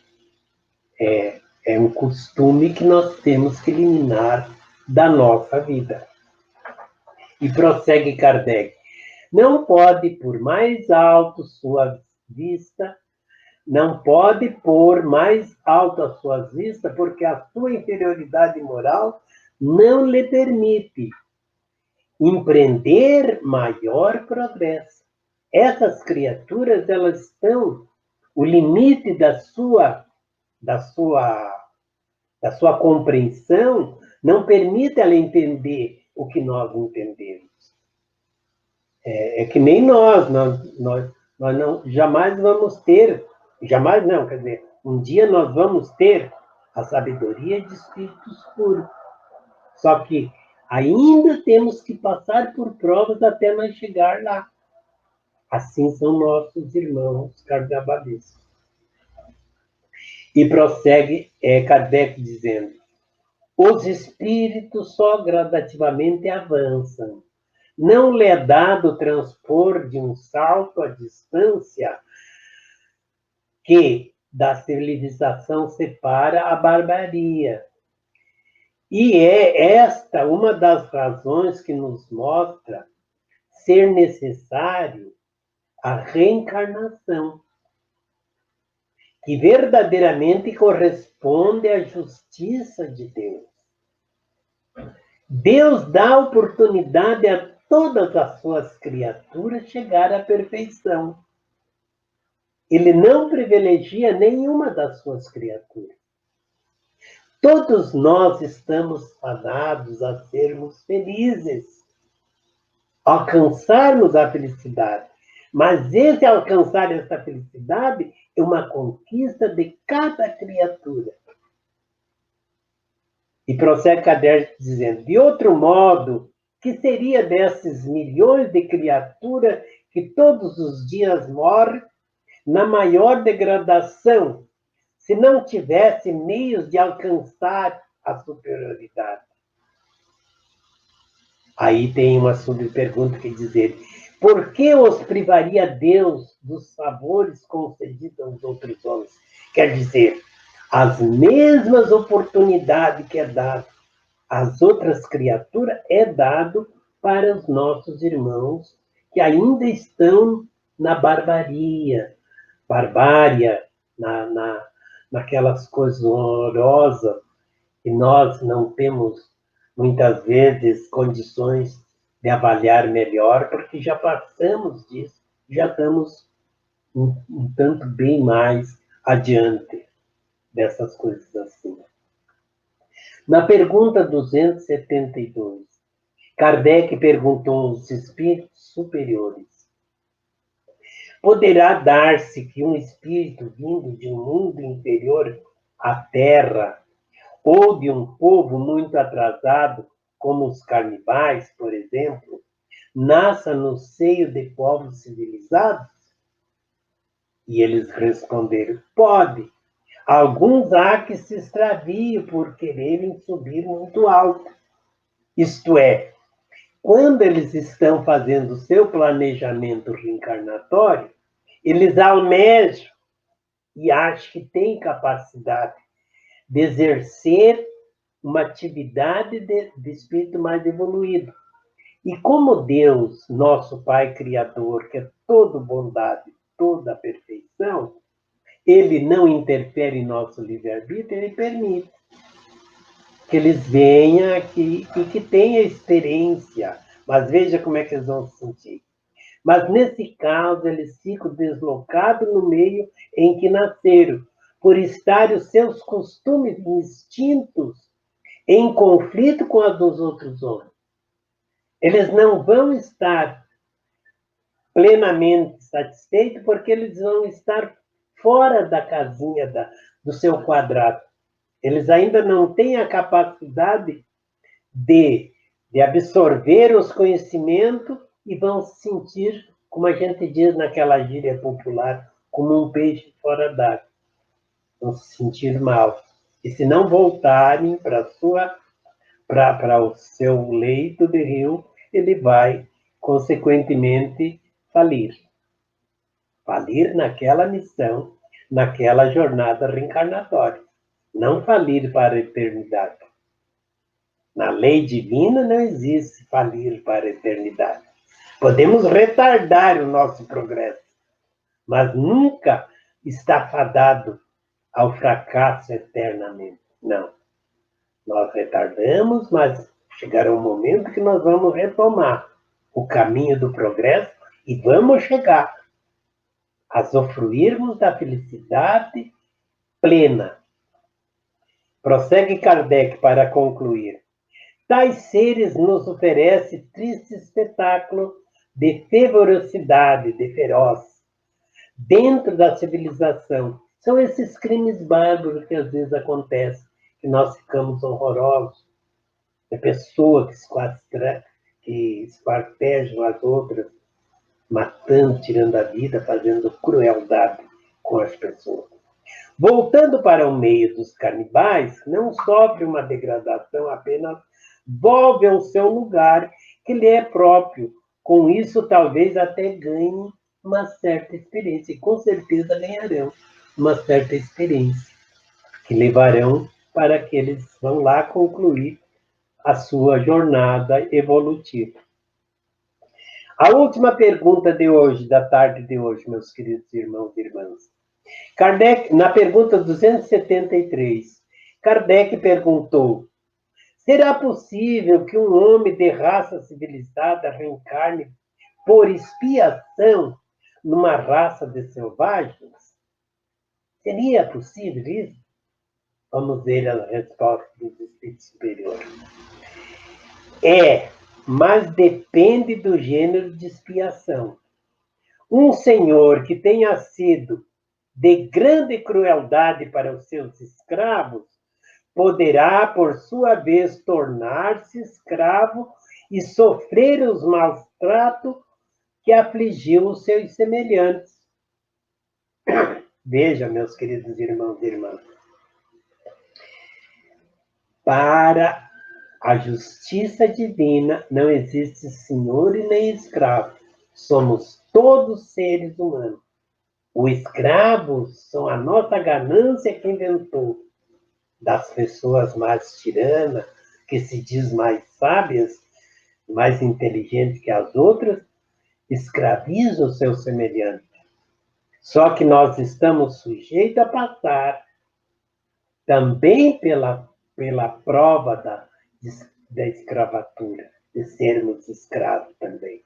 É um costume que nós temos que eliminar da nossa vida. E prossegue Kardec. Não pode, por mais alto sua vista, não pode pôr mais alto as suas vistas, porque a sua inferioridade moral não lhe permite empreender maior progresso. Essas criaturas, elas estão, o limite da sua, da sua compreensão não permite ela entender o que nós entendemos. É que nem nós não, jamais vamos ter, jamais não, quer dizer, um dia nós vamos ter a sabedoria de espíritos puros. Só que ainda temos que passar por provas até nós chegar lá. Assim são nossos irmãos carnavalistas. E prossegue Kardec dizendo: os espíritos só gradativamente avançam. Não lhe é dado transpor de um salto a distância que da civilização separa a barbaria. E é esta uma das razões que nos mostra ser necessário a reencarnação, que verdadeiramente corresponde à justiça de Deus. Deus dá oportunidade a todas as suas criaturas chegar à perfeição. Ele não privilegia nenhuma das suas criaturas. Todos nós estamos fadados a sermos felizes, a alcançarmos a felicidade. Mas esse alcançar essa felicidade é uma conquista de cada criatura. E prossegue Kardec dizendo: de outro modo, que seria desses milhões de criaturas que todos os dias morrem na maior degradação, se não tivesse meios de alcançar a superioridade? Aí tem uma subpergunta que dizer: por que os privaria Deus dos favores concedidos aos outros homens? Quer dizer, as mesmas oportunidades que é dado às outras criaturas é dado para os nossos irmãos que ainda estão na barbárie, naquelas coisas horrorosas que nós não temos, muitas vezes, condições de avaliar melhor, porque já passamos disso, já estamos um tanto bem mais adiante dessas coisas assim. Na pergunta 272, Kardec perguntou aos espíritos superiores: poderá dar-se que um espírito vindo de um mundo inferior à Terra, ou de um povo muito atrasado, como os canibais, por exemplo, nasça no seio de povos civilizados? E eles responderam: pode. Alguns há que se extraviam por quererem subir muito alto. Isto é, quando eles estão fazendo o seu planejamento reencarnatório, eles almejam e acham que têm capacidade de exercer uma atividade de espírito mais evoluído. E como Deus, nosso Pai Criador, que é toda bondade, toda perfeição, ele não interfere em nosso livre-arbítrio, ele permite que eles venham aqui e que tenham experiência. Mas veja como é que eles vão se sentir. Mas, nesse caso, eles ficam deslocados no meio em que nasceram, por estar os seus costumes e instintos em conflito com os dos outros homens. Eles não vão estar plenamente satisfeitos, porque eles vão estar fora da casinha do seu quadrado. Eles ainda não têm a capacidade de absorver os conhecimentos e vão se sentir, como a gente diz naquela gíria popular, como um peixe fora d'água. Vão se sentir mal. E se não voltarem para para o seu leito de rio, ele vai, consequentemente, falir. Falir naquela missão, naquela jornada reencarnatória. Não falir para a eternidade. Na lei divina não existe falir para a eternidade. Podemos retardar o nosso progresso, mas nunca está fadado ao fracasso eternamente. Não. Nós retardamos, mas chegará um momento que nós vamos retomar o caminho do progresso e vamos chegar a usufruirmos da felicidade plena. Prossegue Kardec para concluir. Tais seres nos oferecem triste espetáculo de ferocidade, de feroz, dentro da civilização. São esses crimes bárbaros que às vezes acontecem, que nós ficamos horrorosos. É pessoa que espartejam as outras, matando, tirando a vida, fazendo crueldade com as pessoas. Voltando para o meio dos canibais, não sofre uma degradação, apenas volve ao seu lugar que lhe é próprio. Com isso, talvez até ganhe uma certa experiência, e com certeza ganharão uma certa experiência, que levarão para que eles vão lá concluir a sua jornada evolutiva. A última pergunta de hoje, da tarde de hoje, meus queridos irmãos e irmãs. Kardec, na pergunta 273, Kardec perguntou: será possível que um homem de raça civilizada reencarne por expiação numa raça de selvagens? Seria possível isso? Vamos ver a resposta dos espíritos superiores. Mas depende do gênero de expiação. Um senhor que tenha sido de grande crueldade para os seus escravos, poderá, por sua vez, tornar-se escravo e sofrer os maus tratos que afligiu os seus semelhantes. Veja, meus queridos irmãos e irmãs, para a justiça divina não existe senhor e nem escravo. Somos todos seres humanos. O escravo são a nossa ganância que inventou, das pessoas mais tiranas, que se diz mais sábias, mais inteligentes que as outras, escravizam o seu semelhante. Só que nós estamos sujeitos a passar também pela prova da escravatura, de sermos escravos também.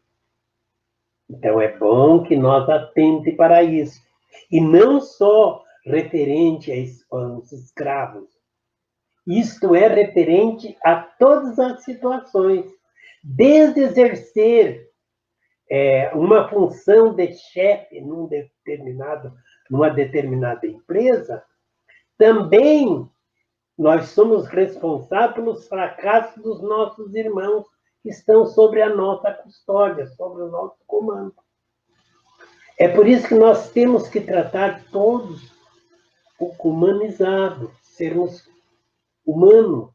Então é bom que nós atentemos para isso. E não só referente aos escravos. Isto é referente a todas as situações. Desde exercer uma função de chefe numa determinada empresa, também nós somos responsáveis pelos fracassos dos nossos irmãos que estão sobre a nossa custódia, sobre o nosso comando. É por isso que nós temos que tratar todos humanizados, sermos humanos.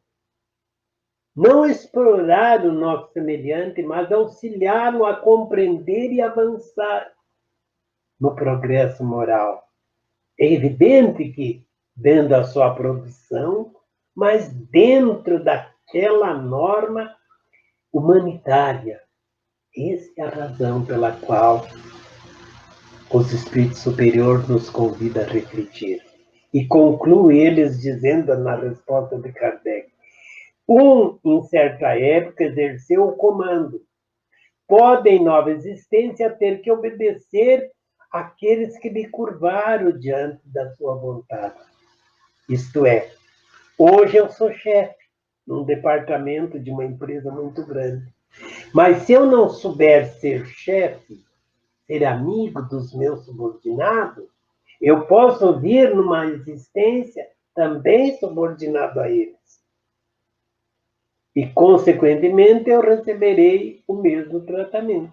Não explorar o nosso semelhante, mas auxiliá-lo a compreender e avançar no progresso moral. É evidente que dentro da sua produção, mas dentro daquela norma humanitária. Essa é a razão pela qual os espíritos superiores nos convidam a refletir. E conclui eles dizendo na resposta de Kardec: em certa época, exerceu o comando. Pode, em nova existência, ter que obedecer àqueles que lhe curvaram diante da sua vontade. Isto é, hoje eu sou chefe num departamento de uma empresa muito grande. Mas se eu não souber ser chefe, ser amigo dos meus subordinados, eu posso vir numa existência também subordinado a eles. E, consequentemente, eu receberei o mesmo tratamento.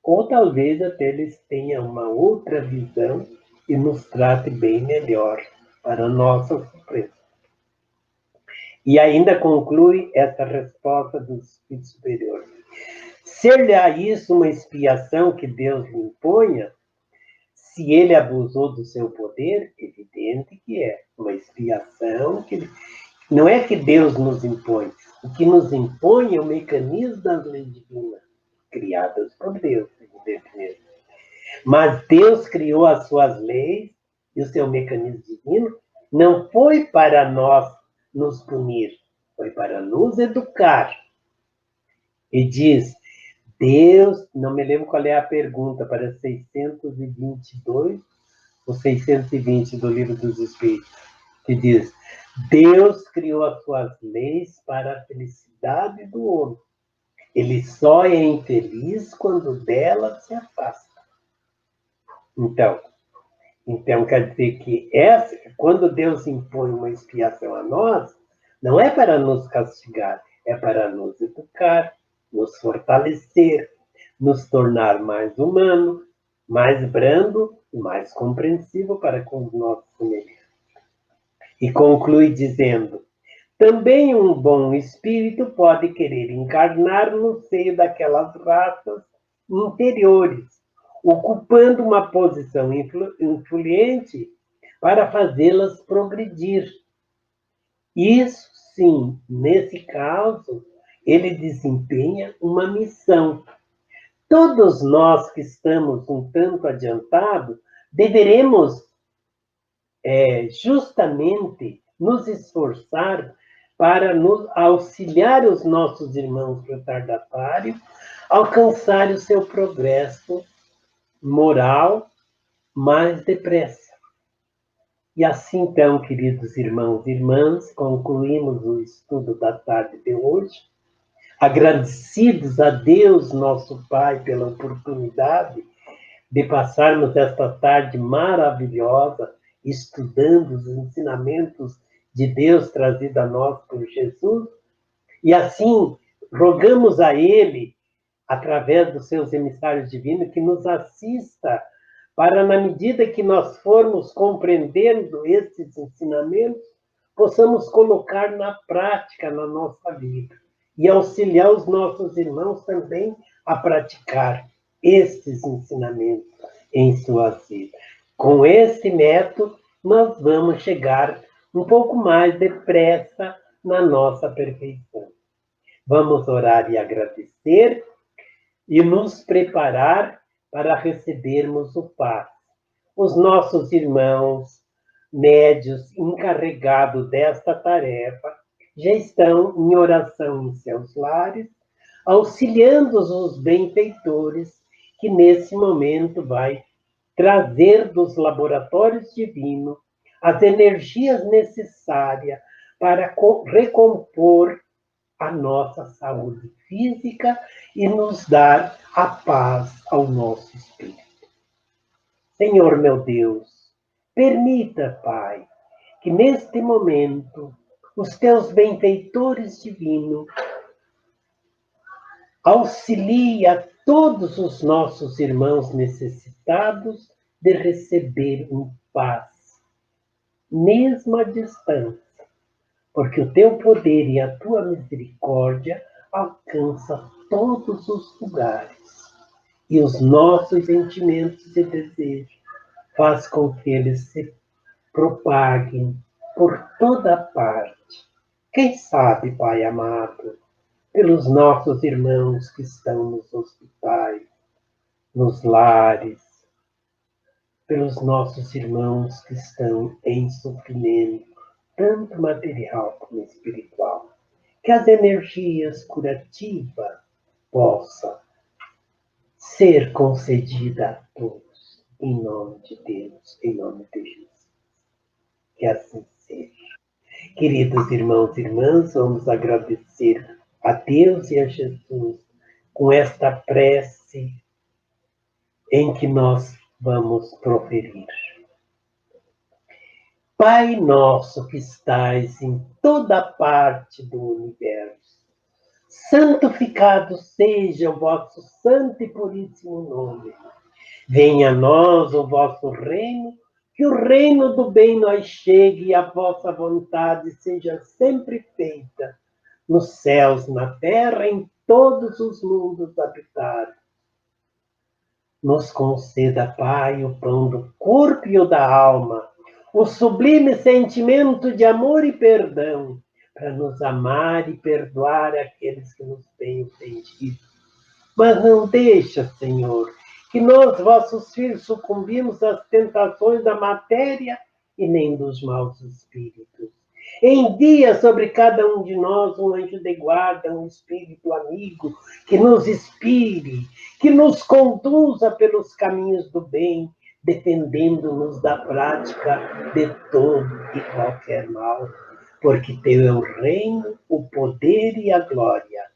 Ou talvez até eles tenham uma outra visão e nos trate bem melhor, para a nossa surpresa. E ainda conclui essa resposta do Espírito Superior. Ser-lhe-á isso uma expiação que Deus lhe imponha, se ele abusou do seu poder? Evidente que é uma expiação que não é que Deus nos impõe. O que nos impõe é o mecanismo das leis divinas, criadas por Deus, evidentemente. Mas Deus criou as suas leis e o seu mecanismo divino não foi para nós nos punir, foi para nos educar. E diz, Deus, não me lembro qual é a pergunta, para 622 ou 620 do Livro dos Espíritos, que diz, Deus criou as suas leis para a felicidade do homem. Ele só é infeliz quando dela se afasta. Então quer dizer que quando Deus impõe uma expiação a nós, não é para nos castigar, é para nos educar, nos fortalecer, nos tornar mais humano, mais brando e mais compreensivo para com os nossos semelhantes. E conclui dizendo, também um bom espírito pode querer encarnar no seio daquelas raças interiores, ocupando uma posição influente para fazê-las progredir. Isso, sim, nesse caso, ele desempenha uma missão. Todos nós que estamos um tanto adiantados, deveremos justamente nos esforçar para nos auxiliar os nossos irmãos retardatários a alcançar o seu progresso moral mais depressa. E assim, então, queridos irmãos e irmãs, concluímos o estudo da tarde de hoje, agradecidos a Deus, nosso Pai, pela oportunidade de passarmos esta tarde maravilhosa estudando os ensinamentos de Deus trazidos a nós por Jesus, e assim rogamos a Ele, através dos seus emissários divinos, que nos assista para, na medida que nós formos compreendendo esses ensinamentos, possamos colocar na prática na nossa vida e auxiliar os nossos irmãos também a praticar estes ensinamentos em suas vidas. Com esse método, nós vamos chegar um pouco mais depressa na nossa perfeição. Vamos orar e agradecer e nos preparar para recebermos o passe. Os nossos irmãos médios encarregados desta tarefa já estão em oração em seus lares, auxiliando os benfeitores que nesse momento vai trazer dos laboratórios divinos as energias necessárias para recompor a nossa saúde física e nos dar a paz ao nosso espírito. Senhor meu Deus, permita, Pai, que neste momento os teus benfeitores divinos auxiliem a todos os nossos irmãos necessitados de receber paz, mesmo à distância, porque o teu poder e a tua misericórdia alcançam todos os lugares. E os nossos sentimentos e desejos faz com que eles se propaguem por toda parte. Quem sabe, Pai amado, pelos nossos irmãos que estão nos hospitais, nos lares, pelos nossos irmãos que estão em sofrimento, tanto material como espiritual, que as energias curativas possam ser concedida a todos, em nome de Deus, em nome de Jesus. Que assim seja. Queridos irmãos e irmãs, vamos agradecer a Deus e a Jesus com esta prece em que nós vamos proferir. Pai nosso que estais em toda parte do universo, santificado seja o vosso santo e puríssimo nome. Venha a nós o vosso reino, Que o reino do bem nós chegue e a vossa vontade seja sempre feita, nos céus, na terra, em todos os mundos habitados. Nos conceda, Pai, o pão do corpo e o da alma, o sublime sentimento de amor e perdão, para nos amar e perdoar aqueles que nos têm ofendido. Mas não deixa, Senhor, que nós, vossos filhos, sucumbimos às tentações da matéria e nem dos maus espíritos. Envia sobre cada um de nós um anjo de guarda, um espírito amigo, que nos inspire, que nos conduza pelos caminhos do bem, defendendo-nos da prática de todo e qualquer mal. Porque teu é o reino, o poder e a glória,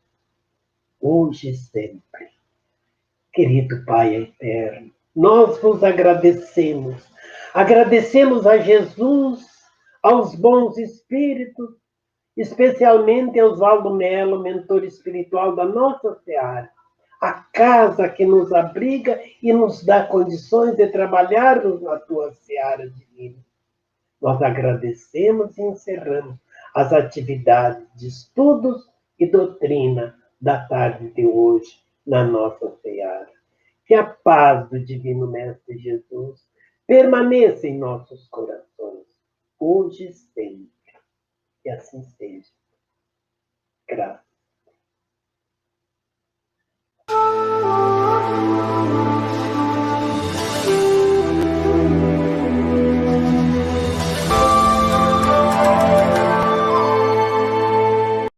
hoje e sempre. Querido Pai eterno, nós vos agradecemos. Agradecemos a Jesus, aos bons espíritos, especialmente a Oswaldo Melo, mentor espiritual da nossa seara, a casa que nos abriga e nos dá condições de trabalharmos na tua seara divina. Nós agradecemos e encerramos as atividades de estudos e doutrina da tarde de hoje na nossa seara. Que a paz do Divino Mestre Jesus permaneça em nossos corações, hoje e sempre. Que assim seja. Graças.